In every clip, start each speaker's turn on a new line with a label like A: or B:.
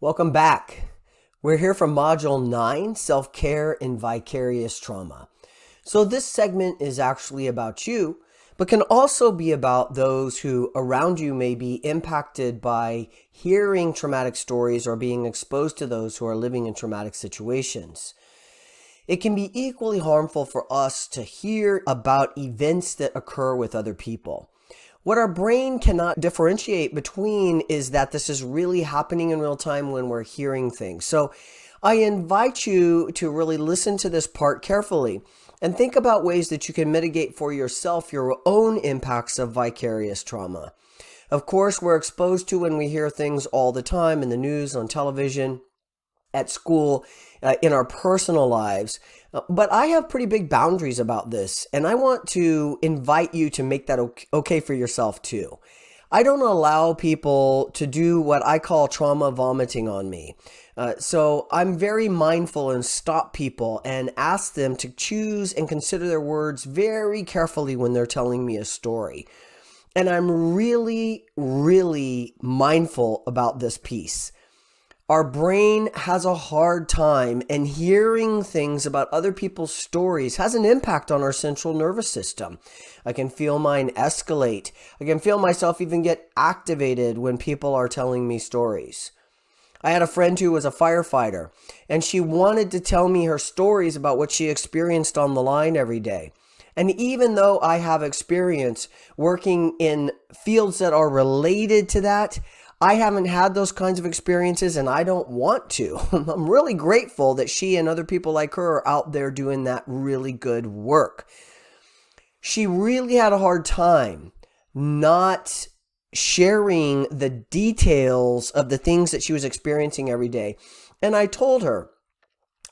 A: Welcome back. We're here from Module 9, Self-Care and Vicarious Trauma. So this segment is actually about you, but can also be about those who around you may be impacted by hearing traumatic stories or being exposed to those who are living in traumatic situations. It can be equally harmful for us to hear about events that occur with other people. What our brain cannot differentiate between is that this is really happening in real time when we're hearing things. So I invite you to really listen to this part carefully and think about ways that you can mitigate for yourself your own impacts of vicarious trauma. Of course, we're exposed to when we hear things all the time in the news, on television, at school, in our personal lives. But I have pretty big boundaries about this, and I want to invite you to make that okay for yourself too. I don't allow people to do what I call trauma vomiting on me. So I'm very mindful and stop people and ask them to choose and consider their words very carefully when they're telling me a story. And I'm really, really mindful about this piece. Our brain has a hard time, and hearing things about other people's stories has an impact on our central nervous system. I can feel mine escalate. I can feel myself even get activated when people are telling me stories. I had a friend who was a firefighter, and she wanted to tell me her stories about what she experienced on the line every day. And even though I have experience working in fields that are related to that, I haven't had those kinds of experiences, and I don't want to. I'm really grateful that she and other people like her are out there doing that really good work. She really had a hard time not sharing the details of the things that she was experiencing every day. And I told her,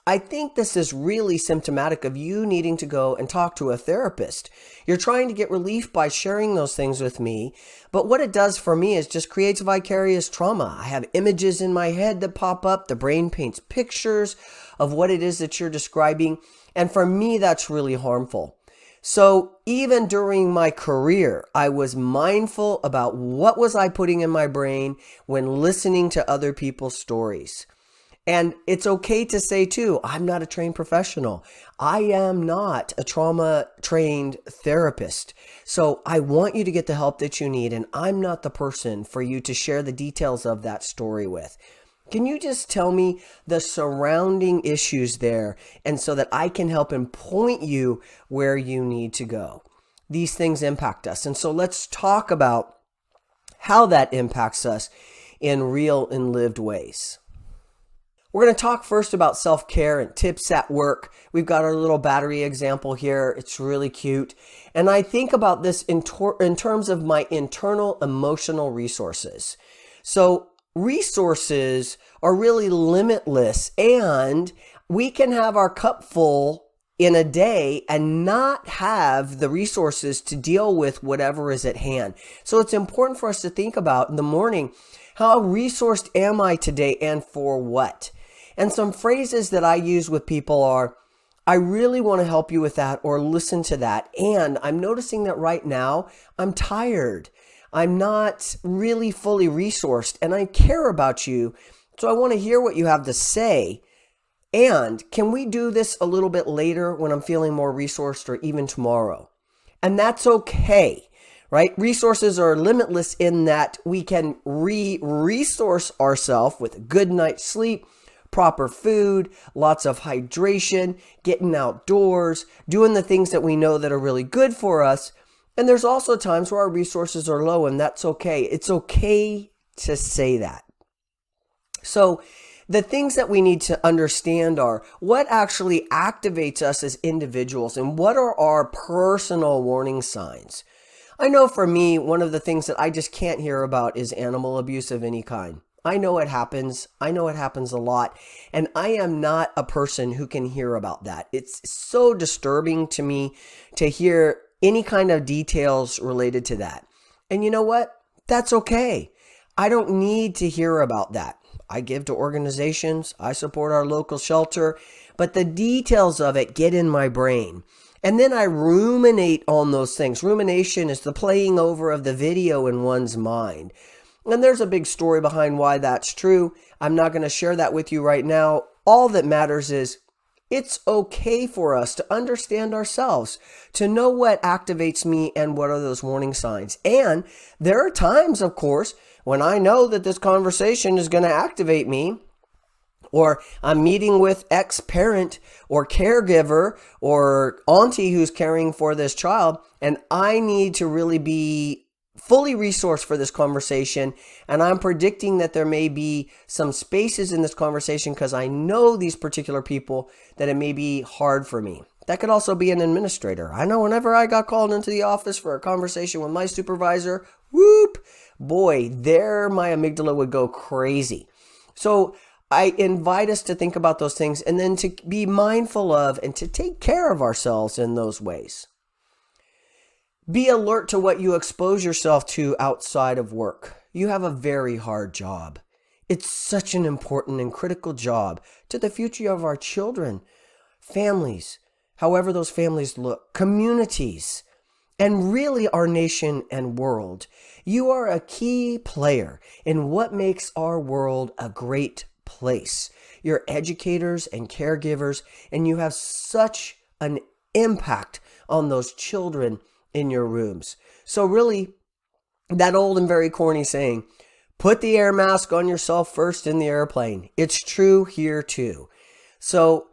A: I think this is really symptomatic of you needing to go and talk to a therapist. You're trying to get relief by sharing those things with me, but what it does for me is just creates vicarious trauma. I have images in my head that pop up. The brain paints pictures of what it is that you're describing, and for me, that's really harmful. So even during my career, I was mindful about what was I putting in my brain when listening to other people's stories. And it's okay to say too, I'm not a trained professional. I am not a trauma-trained therapist. So I want you to get the help that you need, and I'm not the person for you to share the details of that story with. Can you just tell me the surrounding issues there, and so that I can help and point you where you need to go? These things impact us. And so let's talk about how that impacts us in real and lived ways. We're going to talk first about self-care and tips at work. We've got our little battery example here. It's really cute. And I think about this in terms of my internal emotional resources. So resources are really limitless, and we can have our cup full in a day and not have the resources to deal with whatever is at hand. So it's important for us to think about in the morning, how resourced am I today and for what? And some phrases that I use with people are, I really want to help you with that, or listen to that. And I'm noticing that right now I'm tired. I'm not really fully resourced, and I care about you. So I want to hear what you have to say. And can we do this a little bit later when I'm feeling more resourced, or even tomorrow? And that's okay, right? Resources are limitless in that we can resource ourselves with a good night's sleep, proper food, lots of hydration, getting outdoors, doing the things that we know that are really good for us. And there's also times where our resources are low, and that's okay. It's okay to say that. So the things that we need to understand are what actually activates us as individuals, and what are our personal warning signs. I know for me, one of the things that I just can't hear about is animal abuse of any kind. I know it happens. I know it happens a lot. And I am not a person who can hear about that. It's so disturbing to me to hear any kind of details related to that. And you know what? That's okay. I don't need to hear about that. I give to organizations. I support our local shelter. But the details of it get in my brain. And then I ruminate on those things. Rumination is the playing over of the video in one's mind. And there's a big story behind why that's true. I'm not going to share that with you right now. All that matters is it's okay for us to understand ourselves, to know what activates me and what are those warning signs. And there are times, of course, when I know that this conversation is going to activate me, or I'm meeting with ex-parent or caregiver or auntie who's caring for this child, and I need to really be fully resourced for this conversation. And I'm predicting that there may be some spaces in this conversation because I know these particular people that it may be hard for me. That could also be an administrator. I know whenever I got called into the office for a conversation with my supervisor, whoop, boy, there my amygdala would go crazy. So I invite us to think about those things and then to be mindful of and to take care of ourselves in those ways. Be alert to what you expose yourself to outside of work. You have a very hard job. It's such an important and critical job to the future of our children, families, however those families look, communities, and really our nation and world. You are a key player in what makes our world a great place. You're educators and caregivers, and you have such an impact on those children in your rooms. So really, that old and very corny saying, put the air mask on yourself first in the airplane. It's true here too. So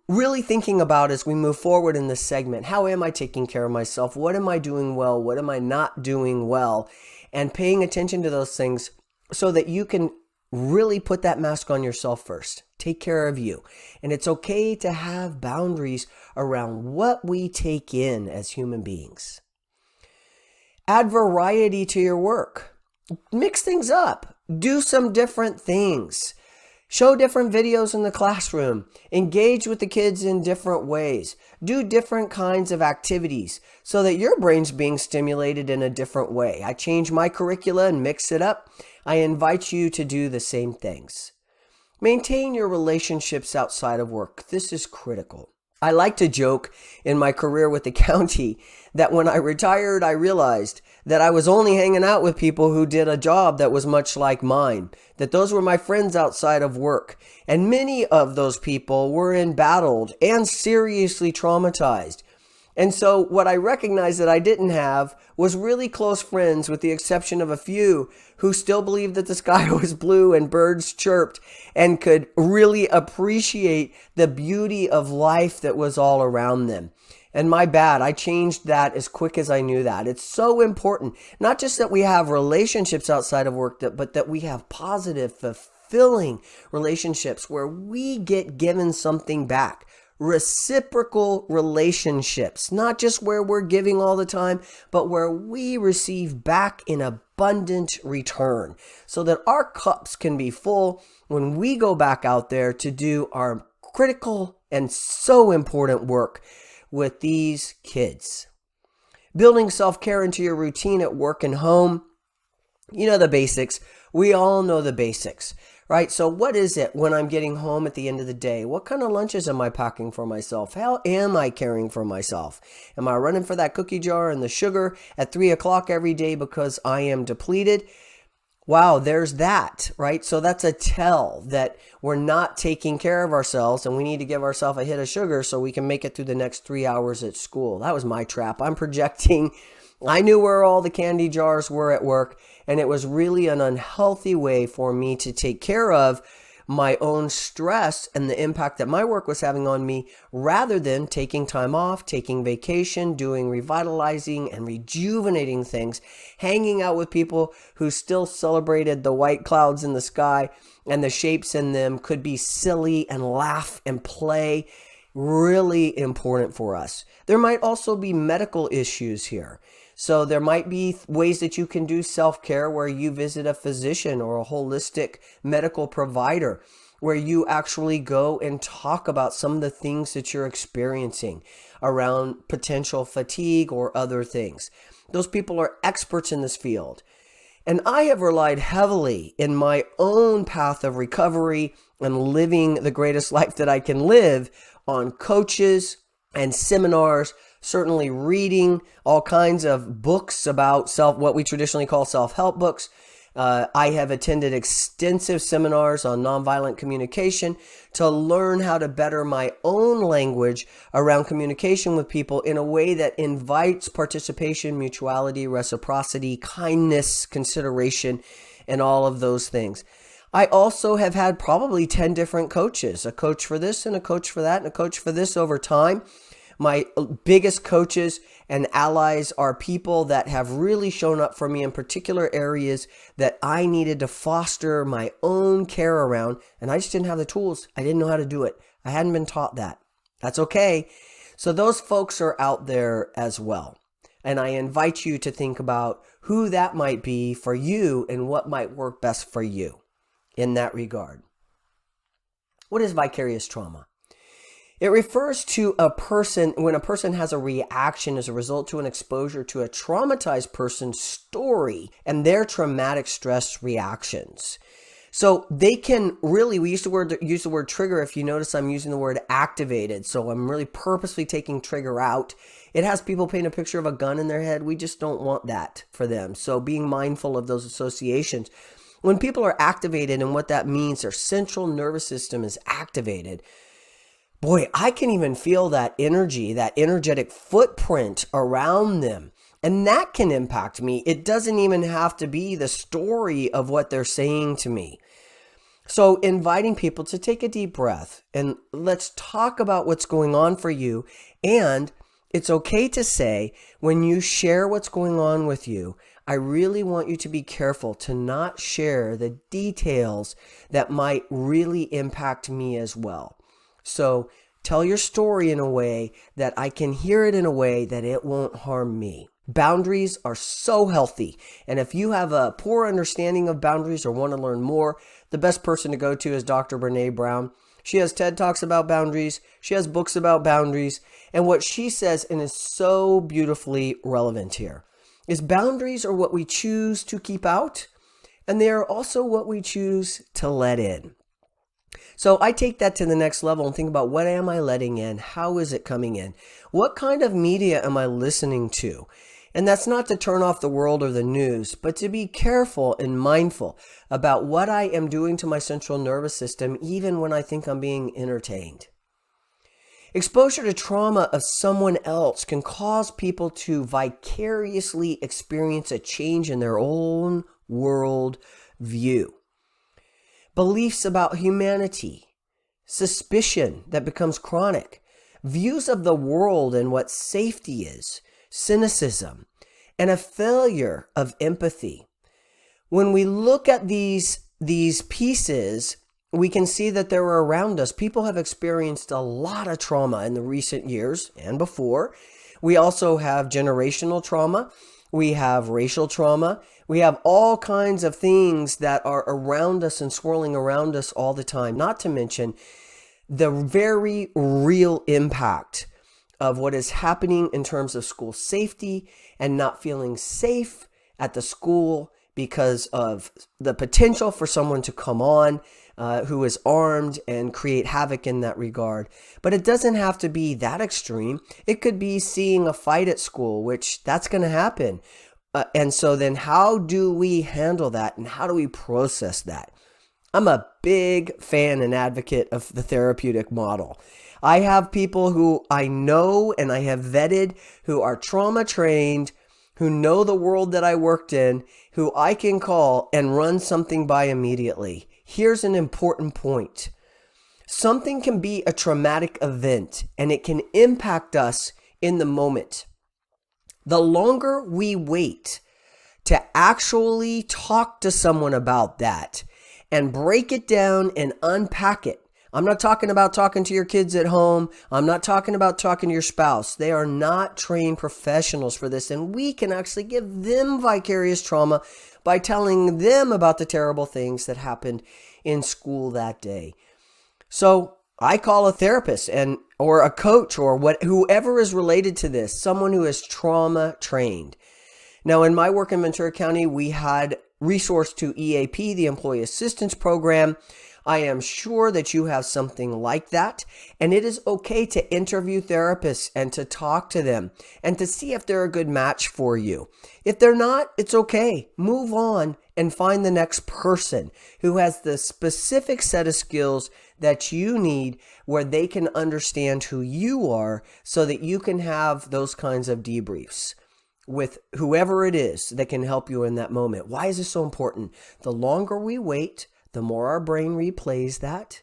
A: really thinking about as we move forward in this segment, how am I taking care of myself? What am I doing well? What am I not doing well? And paying attention to those things so that you can really put that mask on yourself first. Take care of you. And it's okay to have boundaries around what we take in as human beings. Add variety to your work. Mix things up. Do some different things. Show different videos in the classroom. Engage with the kids in different ways. Do different kinds of activities so that your brain's being stimulated in a different way. I change my curricula and mix it up. I invite you to do the same things. Maintain your relationships outside of work. This is critical. I like to joke in my career with the county that when I retired, I realized that I was only hanging out with people who did a job that was much like mine, that those were my friends outside of work. And many of those people were embattled and seriously traumatized. And so what I recognized that I didn't have was really close friends, with the exception of a few who still believed that the sky was blue and birds chirped and could really appreciate the beauty of life that was all around them. And my bad, I changed that as quick as I knew that. It's so important, not just that we have relationships outside of work, but that we have positive, fulfilling relationships where we get given something back. Reciprocal relationships, not just where we're giving all the time, but where we receive back in abundant return so that our cups can be full when we go back out there to do our critical and so important work with these kids. Building self-care into your routine at work and home. You know the basics. We all know the basics. Right? So what is it when I'm getting home at the end of the day? What kind of lunches am I packing for myself? How am I caring for myself? Am I running for that cookie jar and the sugar at 3 o'clock every day because I am depleted? Wow, there's that, right? So that's a tell that we're not taking care of ourselves and we need to give ourselves a hit of sugar so we can make it through the next 3 hours at school. That was my trap. I'm projecting. I knew where all the candy jars were at work, and it was really an unhealthy way for me to take care of my own stress and the impact that my work was having on me, rather than taking time off, taking vacation, doing revitalizing and rejuvenating things, hanging out with people who still celebrated the white clouds in the sky and the shapes in them, could be silly and laugh and play. Really important for us. There might also be medical issues here. So there might be ways that you can do self-care where you visit a physician or a holistic medical provider, where you actually go and talk about some of the things that you're experiencing around potential fatigue or other things. Those people are experts in this field. And I have relied heavily in my own path of recovery and living the greatest life that I can live on coaches and seminars, certainly reading all kinds of books about what we traditionally call self-help books, I have attended extensive seminars on nonviolent communication to learn how to better my own language around communication with people in a way that invites participation, mutuality, reciprocity, kindness, consideration, and all of those things. I also have had probably 10 different coaches, a coach for this and a coach for that and a coach for this over time. My biggest coaches and allies are people that have really shown up for me in particular areas that I needed to foster my own care around, and I just didn't have the tools. I didn't know how to do it. I hadn't been taught that. That's okay. So those folks are out there as well. And I invite you to think about who that might be for you and what might work best for you in that regard. What is vicarious trauma? It refers to a person when a person has a reaction as a result to an exposure to a traumatized person's story and their traumatic stress reactions. So they can really, we used to use the word trigger. If you notice, I'm using the word activated. So I'm really purposely taking trigger out. It has people paint a picture of a gun in their head. We just don't want that for them. So being mindful of those associations. When people are activated and what that means, their central nervous system is activated. Boy, I can even feel that energy, that energetic footprint around them. And that can impact me. It doesn't even have to be the story of what they're saying to me. So inviting people to take a deep breath and let's talk about what's going on for you. And it's okay to say when you share what's going on with you, I really want you to be careful to not share the details that might really impact me as well. So tell your story in a way that I can hear it in a way that it won't harm me. Boundaries are so healthy. And if you have a poor understanding of boundaries or want to learn more, the best person to go to is Dr. Brene Brown. She has TED Talks about boundaries. She has books about boundaries. And what she says, and is so beautifully relevant here, is boundaries are what we choose to keep out, and they are also what we choose to let in. So I take that to the next level and think about what am I letting in? How is it coming in? What kind of media am I listening to? And that's not to turn off the world or the news, but to be careful and mindful about what I am doing to my central nervous system, even when I think I'm being entertained. Exposure to trauma of someone else can cause people to vicariously experience a change in their own world view. Beliefs about humanity, suspicion that becomes chronic, views of the world and what safety is, cynicism, and a failure of empathy. When we look at these pieces, we can see that they're around us. People have experienced a lot of trauma in the recent years and before. We also have generational trauma. We have racial trauma. We have all kinds of things that are around us and swirling around us all the time, not to mention the very real impact of what is happening in terms of school safety and not feeling safe at the school because of the potential for someone to come on who is armed and create havoc in that regard. But it doesn't have to be that extreme. It could be seeing a fight at school, which that's going to happen. And so then how do we handle that and how do we process that? I'm a big fan and advocate of the therapeutic model. I have people who I know and I have vetted who are trauma trained, who know the world that I worked in, who I can call and run something by immediately. Here's an important point. Something can be a traumatic event and it can impact us in the moment. The longer we wait to actually talk to someone about that and break it down and unpack it. I'm not talking about talking to your kids at home. I'm not talking about talking to your spouse. They are not trained professionals for this. And we can actually give them vicarious trauma by telling them about the terrible things that happened in school that day. So I call a therapist or a coach or whoever is related to this, someone who is trauma trained. Now, in my work in Ventura County, we had resource to EAP, the Employee Assistance Program. I am sure that you have something like that, and it is okay to interview therapists and to talk to them and to see if they're a good match for you. If they're not, it's okay. Move on and find the next person who has the specific set of skills that you need, where they can understand who you are so that you can have those kinds of debriefs with whoever it is that can help you in that moment. Why is this so important? The longer we wait, the more our brain replays that,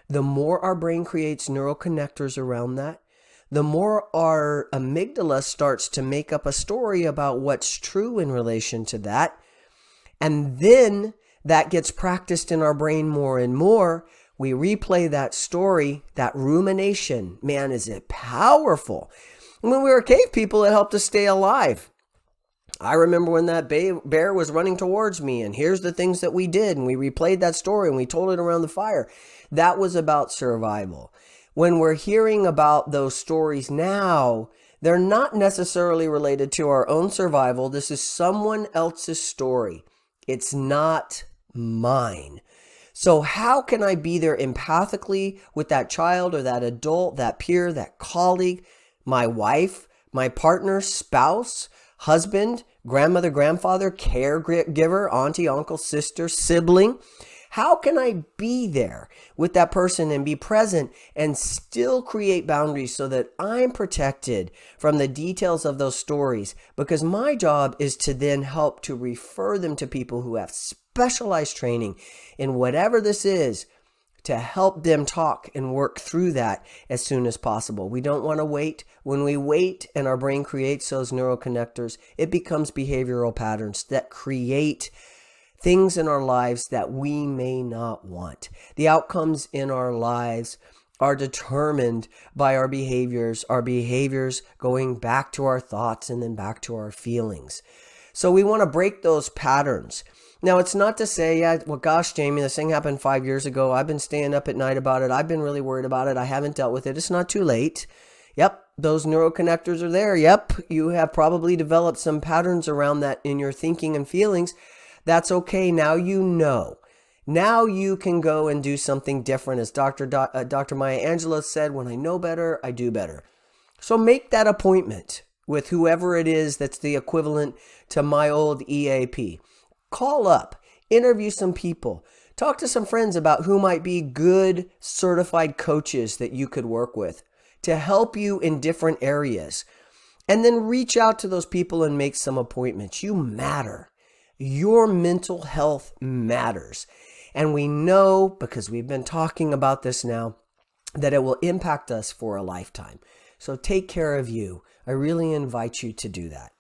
A: the more our brain creates neural connectors around that, the more our amygdala starts to make up a story about what's true in relation to that. And then that gets practiced in our brain more and more. We replay that story, that rumination. Man, is it powerful. When we were cave people, it helped us stay alive. I remember when that bear was running towards me, and here's the things that we did, and we replayed that story and we told it around the fire. That was about survival. When we're hearing about those stories now, they're not necessarily related to our own survival. This is someone else's story. It's not mine. So how can I be there empathically with that child or that adult, that peer, that colleague, my wife, my partner, spouse, husband, grandmother, grandfather, caregiver, auntie, uncle, sister, sibling? How can I be there with that person and be present and still create boundaries so that I'm protected from the details of those stories? Because my job is to then help to refer them to people who have specialized training in whatever this is, to help them talk and work through that as soon as possible. We don't want to wait. When we wait and our brain creates those neural connectors, it becomes behavioral patterns that create things in our lives that we may not want. The outcomes in our lives are determined by our behaviors going back to our thoughts and then back to our feelings. So we want to break those patterns. Now, it's not to say, well, gosh, Jamie, this thing happened 5 years ago. I've been staying up at night about it. I've been really worried about it. I haven't dealt with it. It's not too late. Yep, those neuroconnectors are there. Yep, you have probably developed some patterns around that in your thinking and feelings. That's okay. Now you know. Now you can go and do something different. As Dr. Maya Angelou said, when I know better, I do better. So make that appointment with whoever it is that's the equivalent to my old EAP. Call up, interview some people, talk to some friends about who might be good certified coaches that you could work with to help you in different areas. And then reach out to those people and make some appointments. You matter. Your mental health matters. And we know, because we've been talking about this now, that it will impact us for a lifetime. So take care of you. I really invite you to do that.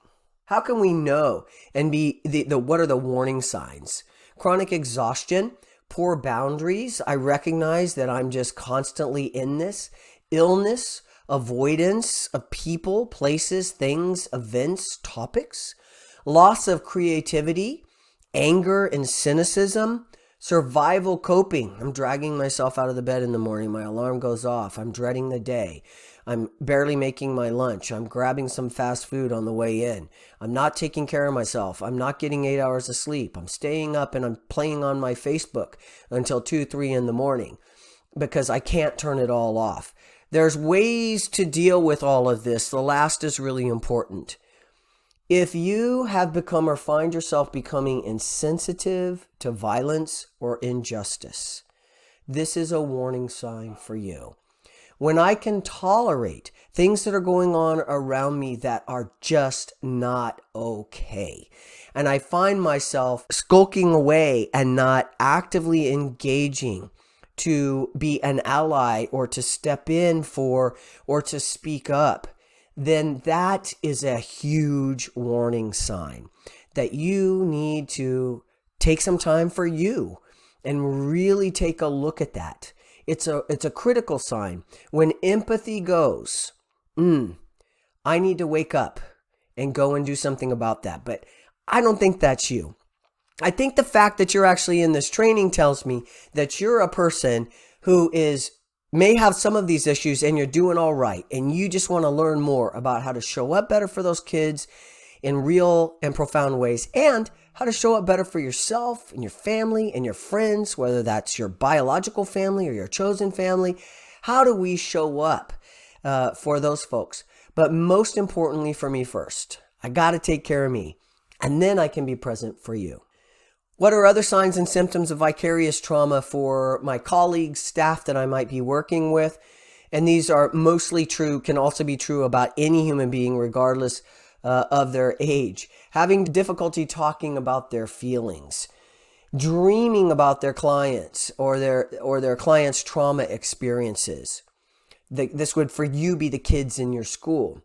A: How can we know and be what are the warning signs? Chronic exhaustion, poor boundaries. I recognize that I'm just constantly in this. Illness, avoidance of people, places, things, events, topics. Loss of creativity, anger and cynicism. Survival coping. I'm dragging myself out of the bed in the morning. My alarm goes off. I'm dreading the day. I'm barely making my lunch. I'm grabbing some fast food on the way in. I'm not taking care of myself. I'm not getting 8 hours of sleep. I'm staying up and I'm playing on my Facebook until 2, 3 in the morning because I can't turn it all off. There's ways to deal with all of this. The last is really important. If you have become or find yourself becoming insensitive to violence or injustice, this is a warning sign for you. When I can tolerate things that are going on around me that are just not okay, and I find myself skulking away and not actively engaging to be an ally or to step in for or to speak up, then that is a huge warning sign that you need to take some time for you and really take a look at that. It's a critical sign. When empathy goes, I need to wake up and go and do something about that. But I don't think that's you. I think the fact that you're actually in this training tells me that you're a person who may have some of these issues and you're doing all right. And you just want to learn more about how to show up better for those kids in real and profound ways and how to show up better for yourself and your family and your friends, whether that's your biological family or your chosen family. How do we show up for those folks? But most importantly for me first, I got to take care of me, and then I can be present for you. What are other signs and symptoms of vicarious trauma for my colleagues, staff that I might be working with? And these are mostly true, can also be true about any human being, regardless of their age. Having difficulty talking about their feelings, dreaming about their clients or their clients' trauma experiences. This would, for you, be the kids in your school.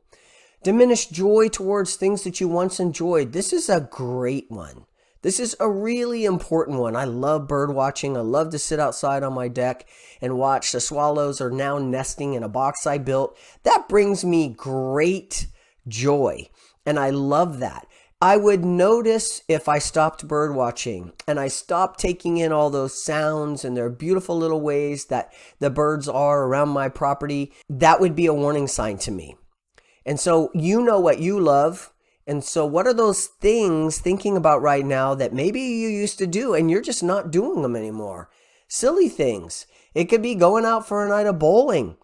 A: Diminished joy towards things that you once enjoyed. This is a great one. This is a really important one. I love bird watching. I love to sit outside on my deck and watch. The swallows are now nesting in a box I built. That brings me great joy, and I love that. I would notice if I stopped bird watching and I stopped taking in all those sounds and their beautiful little ways that the birds are around my property. That would be a warning sign to me. And so you know what you love. And so what are those things thinking about right now that maybe you used to do and you're just not doing them anymore? Silly things. It could be going out for a night of bowling.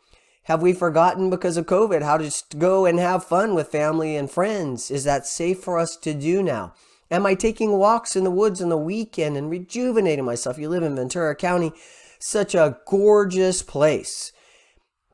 A: Have we forgotten because of COVID how to just go and have fun with family and friends? Is that safe for us to do now? Am I taking walks in the woods on the weekend and rejuvenating myself? You live in Ventura County, such a gorgeous place.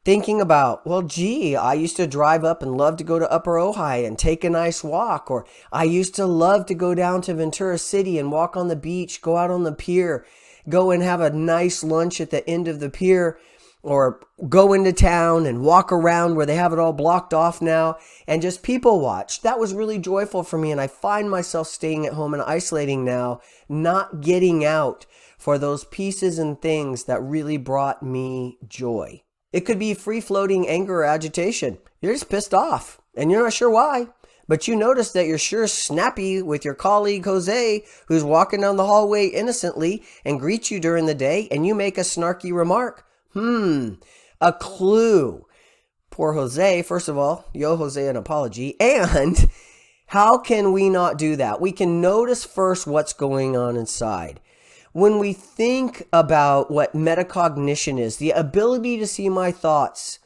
A: Thinking about, well, gee, I used to drive up and love to go to Upper Ojai and take a nice walk. Or I used to love to go down to Ventura City and walk on the beach, go out on the pier, go and have a nice lunch at the end of the pier, or go into town and walk around where they have it all blocked off now and just people watch. That was really joyful for me. And I find myself staying at home and isolating now, not getting out for those pieces and things that really brought me joy. It could be free-floating anger or agitation. You're just pissed off and you're not sure why, but you notice that you're sure snappy with your colleague Jose, who's walking down the hallway innocently and greets you during the day, and you make a snarky remark. A clue. Poor Jose. First of all, you owe Jose an apology. And how can we not do that? We can notice first what's going on inside. When we think about what metacognition is, the ability to see my thoughts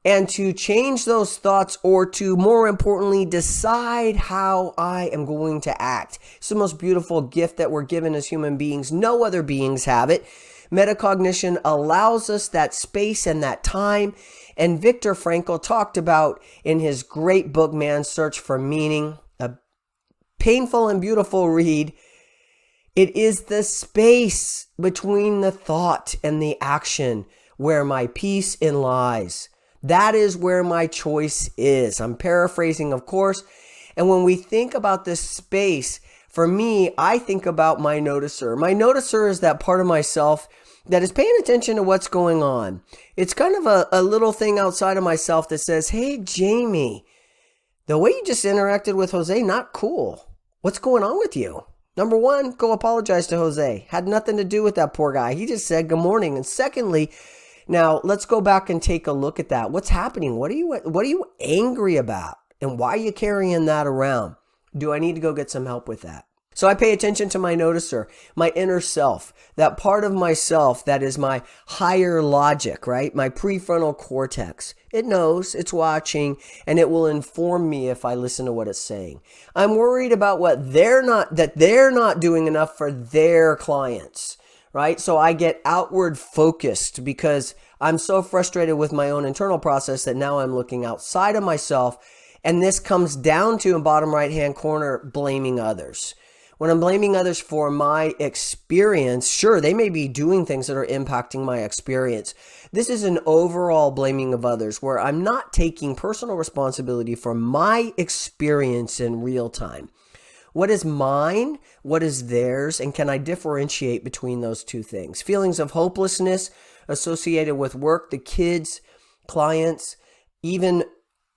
A: and to change those thoughts, or to, more importantly, decide how I am going to act. It's the most beautiful gift that we're given as human beings. No other beings have it. Metacognition allows us that space and that time. And Viktor Frankl talked about in his great book, Man's Search for Meaning, a painful and beautiful read. It is the space between the thought and the action where my peace in lies. That is where my choice is. I'm paraphrasing, of course. And when we think about this space, for me, I think about my noticer. My noticer is that part of myself that is paying attention to what's going on. It's kind of a little thing outside of myself that says, hey, Jamie, the way you just interacted with Jose, not cool. What's going on with you? Number one, go apologize to Jose. Had nothing to do with that poor guy. He just said good morning. And secondly, now let's go back and take a look at that. What's happening? What are you angry about? And why are you carrying that around? Do I need to go get some help with that? So I pay attention to my noticer, my inner self, that part of myself that is my higher logic, right? My prefrontal cortex. It knows, it's watching, and it will inform me if I listen to what it's saying. I'm worried about that they're not doing enough for their clients, right? So I get outward focused because I'm so frustrated with my own internal process that now I'm looking outside of myself. And this comes down to, in bottom right-hand corner, blaming others. When I'm blaming others for my experience, sure, they may be doing things that are impacting my experience. This is an overall blaming of others where I'm not taking personal responsibility for my experience in real time. What is mine? What is theirs? And can I differentiate between those two things? Feelings of hopelessness associated with work, the kids, clients, even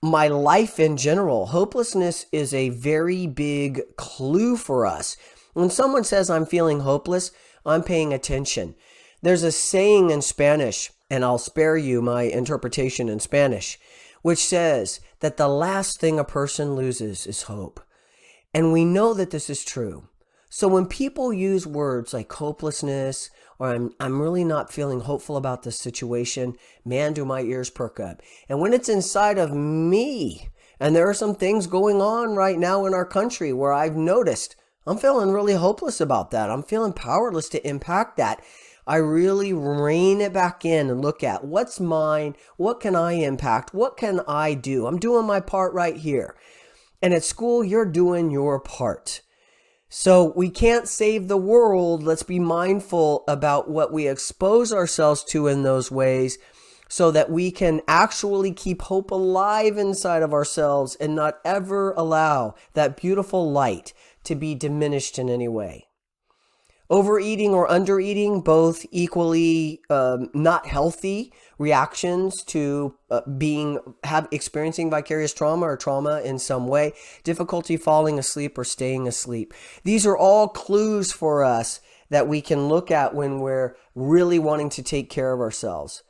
A: my life in general. Hopelessness is a very big clue for us. When someone says I'm feeling hopeless, I'm paying attention. There's a saying in Spanish, and I'll spare you my interpretation in Spanish, which says that the last thing a person loses is hope. And we know that this is true. So when people use words like hopelessness or I'm really not feeling hopeful about this situation, man, do my ears perk up. And when it's inside of me, and there are some things going on right now in our country where I've noticed I'm feeling really hopeless about that. I'm feeling powerless to impact that. I really rein it back in and look at what's mine, what can I impact, what can I do? I'm doing my part right here. And at school, you're doing your part. So we can't save the world. Let's be mindful about what we expose ourselves to in those ways so that we can actually keep hope alive inside of ourselves and not ever allow that beautiful light to be diminished in any way. Overeating or undereating, both equally not healthy reactions to experiencing vicarious trauma or trauma in some way, difficulty falling asleep or staying asleep. These are all clues for us that we can look at when we're really wanting to take care of ourselves.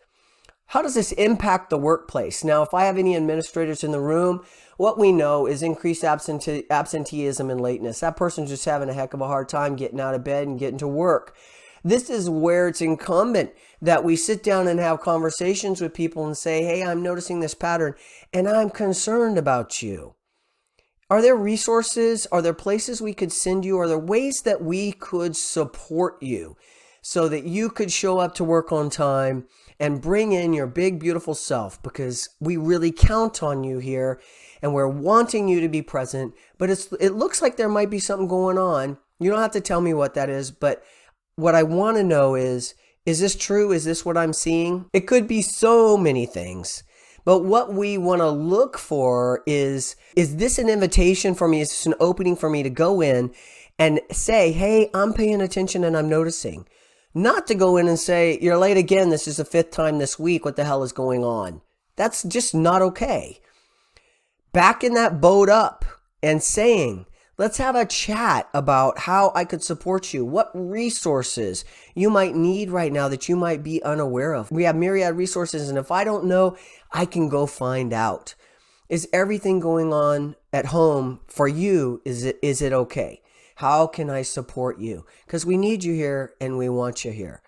A: How does this impact the workplace? Now, if I have any administrators in the room, what we know is increased absenteeism and lateness. That person's just having a heck of a hard time getting out of bed and getting to work. This is where it's incumbent that we sit down and have conversations with people and say, hey, I'm noticing this pattern and I'm concerned about you. Are there resources? Are there places we could send you? Are there ways that we could support you so that you could show up to work on time and bring in your big, beautiful self? Because we really count on you here and we're wanting you to be present, but it looks like there might be something going on. You don't have to tell me what that is, but what I want to know is this true? Is this what I'm seeing? It could be so many things. But what we want to look for is this an invitation for me? Is this an opening for me to go in and say, hey, I'm paying attention and I'm noticing? Not to go in and say, you're late again. This is the 5th time this week. What the hell is going on? That's just not okay. Backing that boat up and saying, let's have a chat about how I could support you, what resources you might need right now that you might be unaware of. We have myriad resources, and if I don't know, I can go find out. Is everything going on at home for you? Is it okay? How can I support you? Because we need you here and we want you here.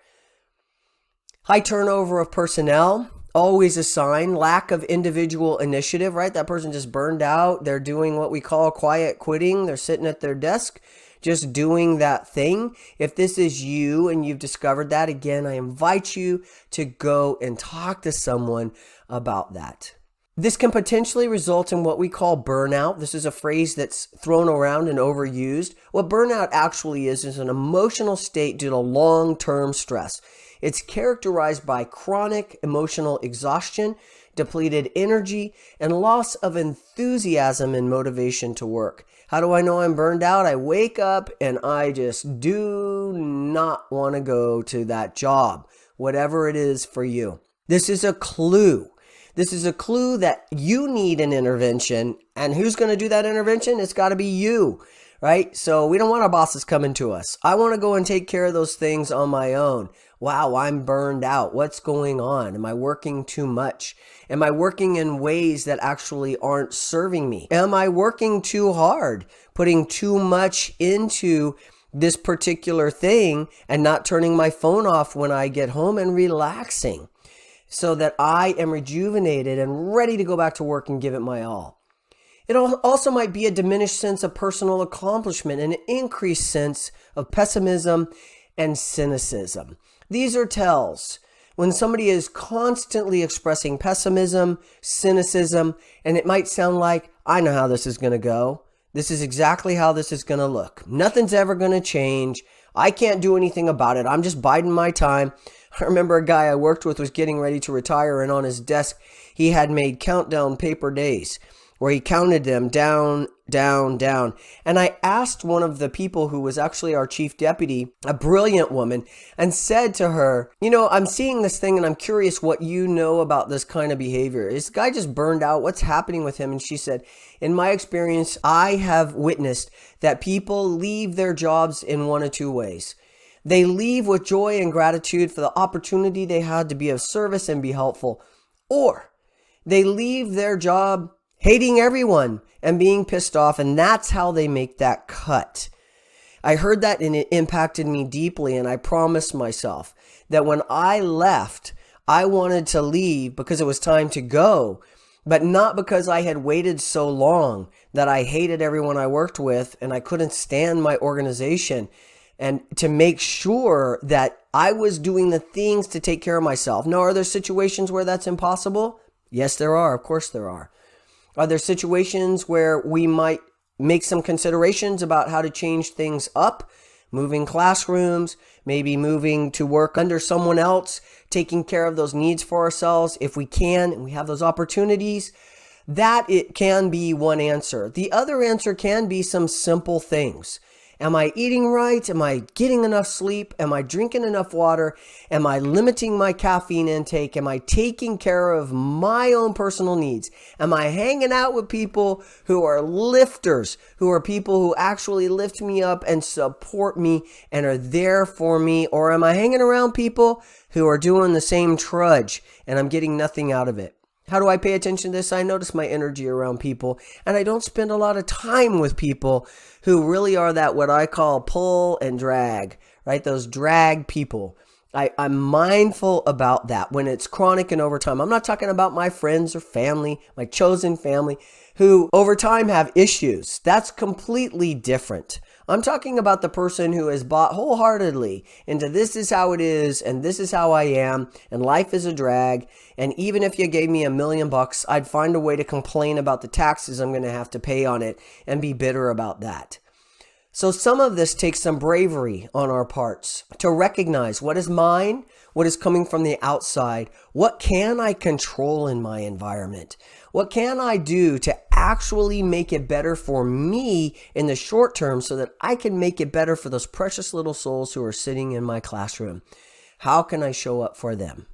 A: High turnover of personnel, always a sign. Lack of individual initiative, right? That person just burned out. They're doing what we call quiet quitting. They're sitting at their desk, just doing that thing. If this is you and you've discovered that, again, I invite you to go and talk to someone about that. This can potentially result in what we call burnout. This is a phrase that's thrown around and overused. What burnout actually is an emotional state due to long-term stress. It's characterized by chronic emotional exhaustion, depleted energy, and loss of enthusiasm and motivation to work. How do I know I'm burned out? I wake up and I just do not want to go to that job, whatever it is for you. This is a clue. This is a clue that you need an intervention. And who's going to do that intervention? It's got to be you, right? So we don't want our bosses coming to us. I want to go and take care of those things on my own. Wow, I'm burned out. What's going on? Am I working too much? Am I working in ways that actually aren't serving me? Am I working too hard, putting too much into this particular thing and not turning my phone off when I get home and relaxing so that I am rejuvenated and ready to go back to work and give it my all? It also might be a diminished sense of personal accomplishment and an increased sense of pessimism and cynicism. These are tells. When somebody is constantly expressing pessimism, cynicism, and it might sound like, I know how this is going to go. This is exactly how this is going to look. Nothing's ever going to change. I can't do anything about it. I'm just biding my time. I remember a guy I worked with was getting ready to retire, and on his desk, he had made countdown paper days where he counted them down, down, down. And I asked one of the people who was actually our chief deputy, a brilliant woman, and said to her, I'm seeing this thing and I'm curious what you know about this kind of behavior. Is the guy just burned out? What's happening with him? And she said, in my experience, I have witnessed that people leave their jobs in one of two ways. They leave with joy and gratitude for the opportunity they had to be of service and be helpful, or they leave their job hating everyone and being pissed off, and that's how they make that cut. I heard that and it impacted me deeply. And I promised myself that when I left, I wanted to leave because it was time to go, but not because I had waited so long that I hated everyone I worked with and I couldn't stand my organization, and to make sure that I was doing the things to take care of myself. Now, are there situations where that's impossible? Yes, there are. Of course there are. Are there situations where we might make some considerations about how to change things up? Moving classrooms, maybe moving to work under someone else, taking care of those needs for ourselves if we can and we have those opportunities. That it can be one answer. The other answer can be some simple things. Am I eating right? Am I getting enough sleep? Am I drinking enough water? Am I limiting my caffeine intake? Am I taking care of my own personal needs? Am I hanging out with people who are lifters, who are people who actually lift me up and support me and are there for me? Or am I hanging around people who are doing the same trudge and I'm getting nothing out of it? How do I pay attention to this? I notice my energy around people, and I don't spend a lot of time with people who really are that what I call pull and drag, right? Those drag people. I'm mindful about that when it's chronic and over time. I'm not talking about my friends or family, my chosen family, who over time have issues. That's completely different. I'm talking about the person who has bought wholeheartedly into this is how it is and this is how I am and life is a drag. And even if you gave me $1 million, I'd find a way to complain about the taxes I'm going to have to pay on it and be bitter about that. So some of this takes some bravery on our parts to recognize what is mine, what is coming from the outside, what can I control in my environment, what can I do to actually make it better for me in the short term so that I can make it better for those precious little souls who are sitting in my classroom. How can I show up for them?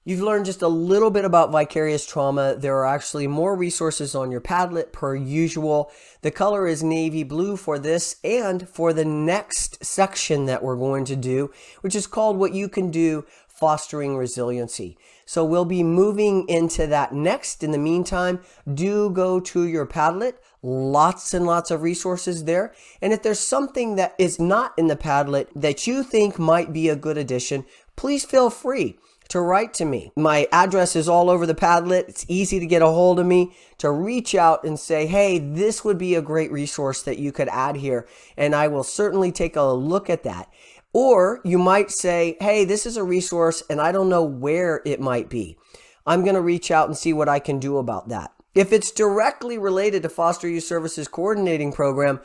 A: You've learned just a little bit about vicarious trauma. There are actually more resources on your Padlet per usual. The color is navy blue for this and for the next section that we're going to do, which is called What You Can Do, Fostering Resiliency. So we'll be moving into that next. In the meantime, do go to your Padlet. Lots and lots of resources there. And if there's something that is not in the Padlet that you think might be a good addition, please feel free to write to me. My address is all over the Padlet. It's easy to get a hold of me, to reach out and say, hey, this would be a great resource that you could add here. And I will certainly take a look at that. Or you might say, hey, this is a resource and I don't know where it might be. I'm going to reach out and see what I can do about that. If it's directly related to Foster Youth Services Coordinating Program,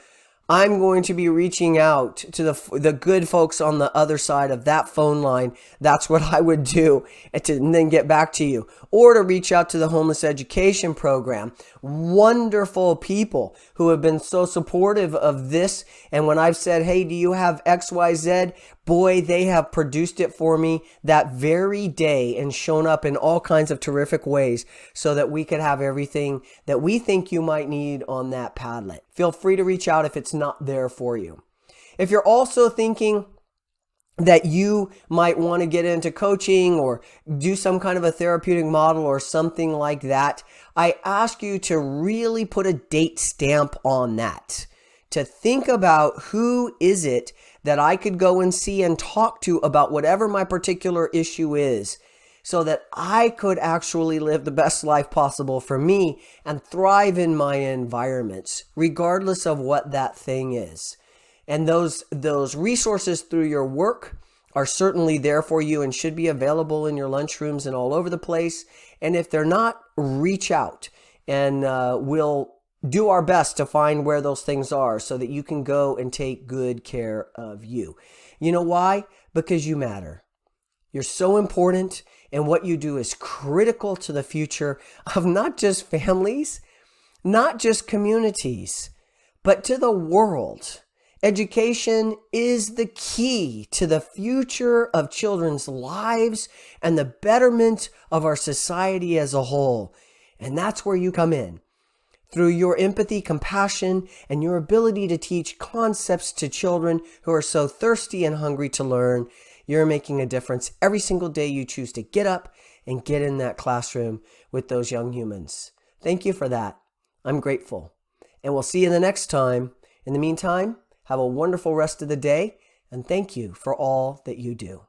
A: I'm going to be reaching out to the good folks on the other side of that phone line. That's what I would do, and then get back to you. Or to reach out to the Homeless Education Program. Wonderful people who have been so supportive of this. And when I've said, hey, do you have XYZ? Boy, they have produced it for me that very day and shown up in all kinds of terrific ways so that we could have everything that we think you might need on that Padlet. Feel free to reach out if it's not there for you. If you're also thinking that you might want to get into coaching or do some kind of a therapeutic model or something like that, I ask you to really put a date stamp on that. To think about who is it that I could go and see and talk to about whatever my particular issue is, so that I could actually live the best life possible for me and thrive in my environments, regardless of what that thing is. And those resources through your work are certainly there for you and should be available in your lunchrooms and all over the place. And if they're not, reach out and we'll do our best to find where those things are so that you can go and take good care of you. You know why? Because you matter. You're so important, and what you do is critical to the future of not just families, not just communities, but to the world. Education is the key to the future of children's lives and the betterment of our society as a whole. And that's where you come in. Through your empathy, compassion, and your ability to teach concepts to children who are so thirsty and hungry to learn, you're making a difference every single day you choose to get up and get in that classroom with those young humans. Thank you for that. I'm grateful. And we'll see you the next time. In the meantime, Have a wonderful rest of the day, and thank you for all that you do.